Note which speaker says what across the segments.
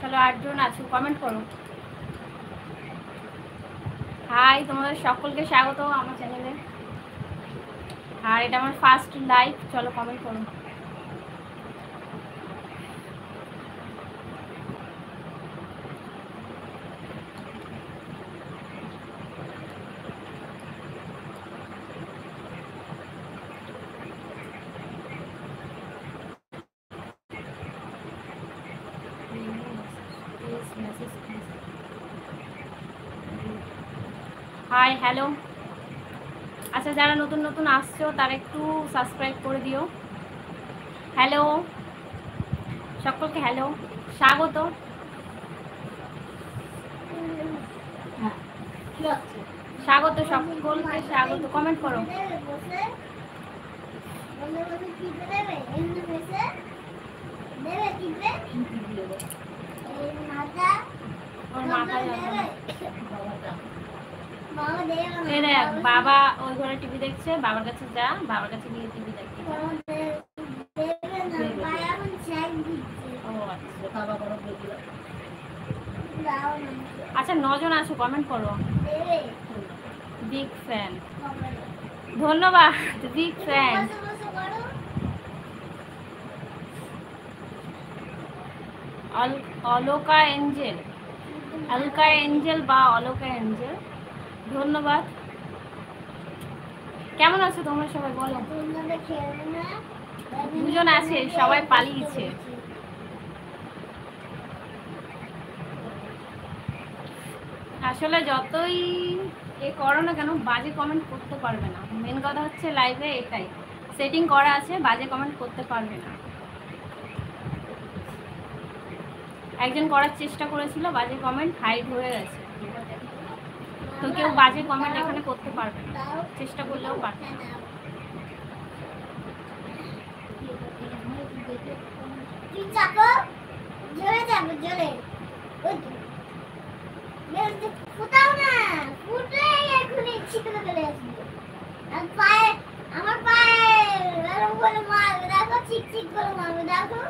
Speaker 1: চলো 8 জন আছো, কমেন্ট করো। হাই, তোমাদের সকলকে স্বাগত আমার চ্যানেলে। আর এটা আমার ফার্স্ট লাইভ, চলো কমেন্ট করো। Hi, hello. আচ্ছা, যারা নতুন নতুন আসছো তারা একটু সাবস্ক্রাইব করে দিও। হ্যালো সকলকে, হ্যালো, স্বাগত। স্বাগত সকলকে, স্বাগত। কমেন্ট করো। বাবা ওই ঘরে টিভি দেখছে, বাবার কাছে যা, বাবার কাছে গিয়ে টিভি দেখছে। আচ্ছা, 9 জন আছো, কমেন্ট করো। বিগ ফ্যান, ধন্যবাদ। Big fan. Alka angel, Alka angel বা অলকা এঞ্জেল, ধন্যবাদ। কেমন আছো তোমরা সবাই বলো? 2 জন আছে, সবাই পালিয়েছে। আসলে যতই এ করো না কেন, বাজে কমেন্ট করতে পারবে না। মেন কথা হচ্ছে লাইভে এটাই সেটিং করা আছে, বাজে কমেন্ট করতে পারবে না। একজন করার চেষ্টা করেছিল, বাজে কমেন্ট হাইড হয়ে গেছে। তো কেউ বাজে কমেন্ট এখানে করতে পারবে না, চেষ্টা করলেও পারবে না।
Speaker 2: আমার পায়ে দেখো, চিক চিক করে মারবে, দেখো।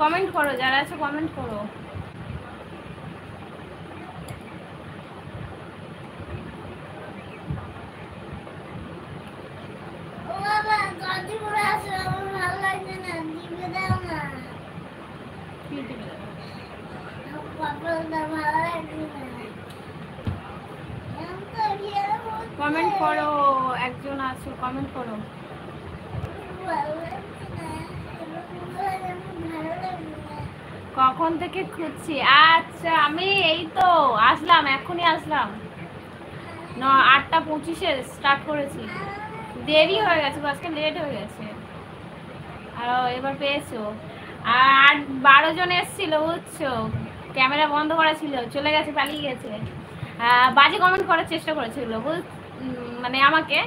Speaker 1: কমেন্ট করো, যারা আছে কমেন্ট করো। কমেন্ট করো, একজন আছো, কমেন্ট করো। কখন থেকে খুঁজছি? আচ্ছা, আমি এই তো আসলাম, এখনই আসলাম। 8টা 25-এ স্টার্ট করেছি। দেরি হয়ে গেছে, আজকে লেট হয়ে গেছে। আর এবার পেয়েছো। আর 12 জন এসেছিল, বুঝছো, ক্যামেরা বন্ধ করা ছিল, চলে গেছে, পালিয়ে গেছে। বাজে কমেন্ট করার চেষ্টা করেছিল, মানে আমাকে।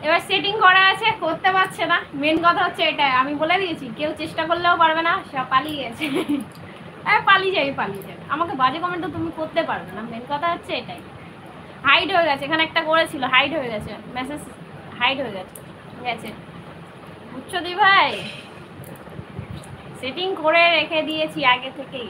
Speaker 1: এবার সেটিং করা আছে, করতে পারছে না। মেন কথা হচ্ছে এটা, আমি বলে দিয়েছি কেউ চেষ্টা করলেও পারবে না, সব পালিয়ে গেছে। পালিয়ে যাই। আমাকে বাজে কমেন্ট তো তুমি করতে পারবে না, মেন কথা হচ্ছে এটাই। হাইড হয়ে গেছে, এখানে একটা করেছিল, হাইড হয়ে গেছে, মেসেজ হাইড হয়ে গেছে। বুঝছো দি ভাই, সেটিং করে রেখে দিয়েছি আগে থেকেই।